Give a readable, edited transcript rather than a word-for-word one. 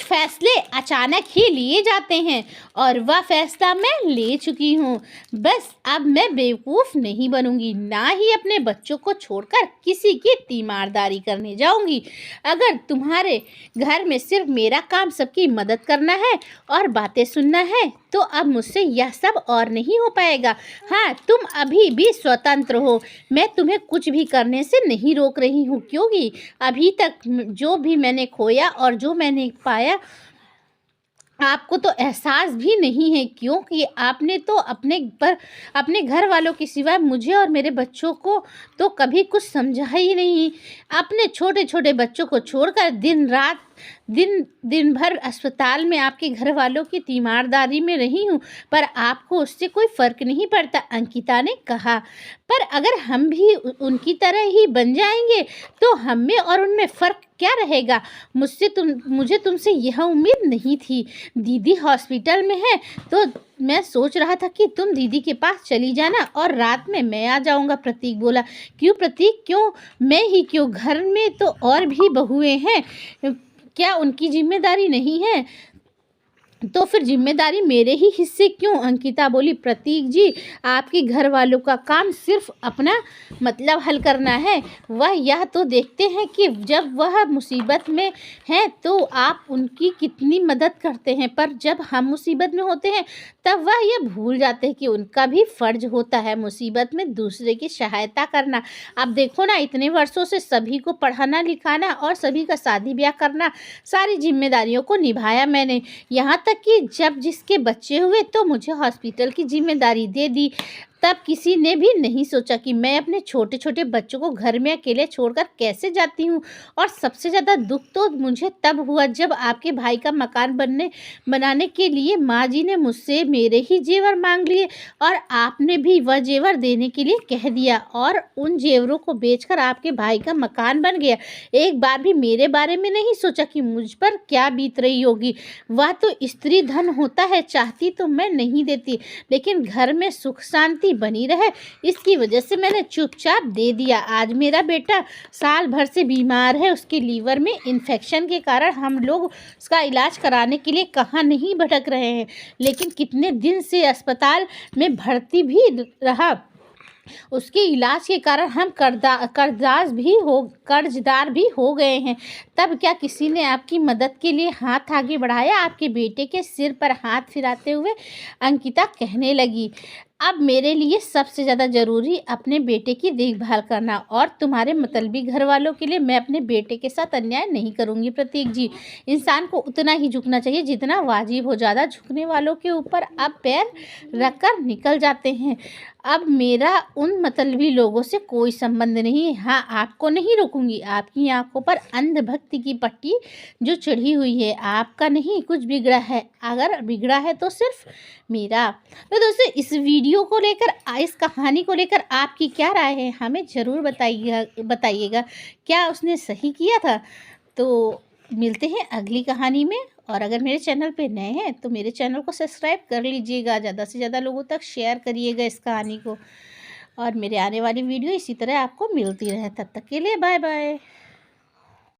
फैसले अचानक ही लिए जाते हैं और वह फैसला मैं ले चुकी हूँ। बस अब मैं बेवकूफ़ नहीं बनूंगी, ना ही अपने बच्चों को छोड़कर किसी की तीमारदारी करने जाऊंगी। अगर तुम्हारे घर में सिर्फ मेरा काम सबकी मदद करना है और बातें सुनना है तो अब मुझसे यह सब और नहीं हो पाएगा। हाँ, तुम अभी भी स्वतंत्र हो, मैं तुम्हें कुछ भी करने से नहीं रोक रही हूँ, क्योंकि अभी तक जो भी मैंने खोया और जो मैंने पाया आपको तो एहसास भी नहीं है, क्योंकि आपने तो अपने घर वालों के सिवाय मुझे और मेरे बच्चों को तो कभी कुछ समझा ही नहीं। अपने छोटे छोटे बच्चों को छोड़कर दिन भर अस्पताल में आपके घर वालों की तीमारदारी में रही हूँ, पर आपको उससे कोई फ़र्क नहीं पड़ता, अंकिता ने कहा। पर अगर हम भी उनकी तरह ही बन जाएंगे तो हम में और उनमें फ़र्क क्या रहेगा? मुझे तुमसे यह उम्मीद नहीं थी। दीदी हॉस्पिटल में है तो मैं सोच रहा था कि तुम दीदी के पास चली जाना और रात में मैं आ जाऊंगा, प्रतीक बोला। क्यों प्रतीक, क्यों? मैं ही क्यों? घर में तो और भी बहुएं हैं, क्या उनकी जिम्मेदारी नहीं है? तो फिर जिम्मेदारी मेरे ही हिस्से क्यों? अंकिता बोली। प्रतीक जी, आपके घर वालों का काम सिर्फ अपना मतलब हल करना है। वह यह तो देखते हैं कि जब वह मुसीबत में हैं तो आप उनकी कितनी मदद करते हैं, पर जब हम मुसीबत में होते हैं तब वह यह भूल जाते हैं कि उनका भी फ़र्ज होता है मुसीबत में दूसरे की सहायता करना। अब देखो ना, इतने वर्षों से सभी को पढ़ाना लिखाना और सभी का शादी ब्याह करना, सारी जिम्मेदारियों को निभाया मैंने, यहाँ तक कि जब जिसके बच्चे हुए तो मुझे हॉस्पिटल की जिम्मेदारी दे दी। तब किसी ने भी नहीं सोचा कि मैं अपने छोटे छोटे बच्चों को घर में अकेले छोड़कर कैसे जाती हूँ। और सबसे ज़्यादा दुख तो मुझे तब हुआ जब आपके भाई का मकान बनाने के लिए माँ जी ने मुझसे मेरे ही जेवर मांग लिए और आपने भी वह जेवर देने के लिए कह दिया और उन जेवरों को बेचकर आपके भाई का मकान बन गया। एक बार भी मेरे बारे में नहीं सोचा कि मुझ पर क्या बीत रही होगी। वह तो स्त्री धन होता है, चाहती तो मैं नहीं देती, लेकिन घर में सुख शांति बनी रहे इसकी वजह से मैंने चुपचाप दे दिया। आज मेरा बेटा साल भर से बीमार है, उसके लीवर में इन्फेक्शन के कारण हम लोग उसका इलाज कराने के लिए कहाँ नहीं भटक रहे हैं, लेकिन कितने दिन से अस्पताल में भर्ती भी रहा। उसके इलाज के कारण हम कर्जदार भी हो गए हैं। तब क्या किसी ने आपकी मदद के लिए हाथ आगे बढ़ाया? आपके बेटे के सिर पर हाथ फिराते हुए अंकिता कहने लगी। अब मेरे लिए सबसे ज़्यादा ज़रूरी अपने बेटे की देखभाल करना, और तुम्हारे मतलबी घर वालों के लिए मैं अपने बेटे के साथ अन्याय नहीं करूँगी। प्रतीक जी, इंसान को उतना ही झुकना चाहिए जितना वाजिब हो। ज़्यादा झुकने वालों के ऊपर अब पैर रखकर निकल जाते हैं। अब मेरा उन मतलबी लोगों से कोई संबंध नहीं है। हाँ, आपको नहीं रोकूंगी। आपकी आंखों पर अंधभक्ति की पट्टी जो चढ़ी हुई है, आपका नहीं कुछ बिगड़ा है, अगर बिगड़ा है तो सिर्फ मेरा। तो दोस्तों, इस वीडियो को लेकर, इस कहानी को लेकर आपकी क्या राय है, हमें ज़रूर बताइएगा। क्या उसने सही किया था? तो मिलते हैं अगली कहानी में, और अगर मेरे चैनल पे नए हैं तो मेरे चैनल को सब्सक्राइब कर लीजिएगा, ज़्यादा से ज़्यादा लोगों तक शेयर करिएगा इस कहानी को, और मेरे आने वाली वीडियो इसी तरह आपको मिलती रहे। तब तक के लिए बाय बाय।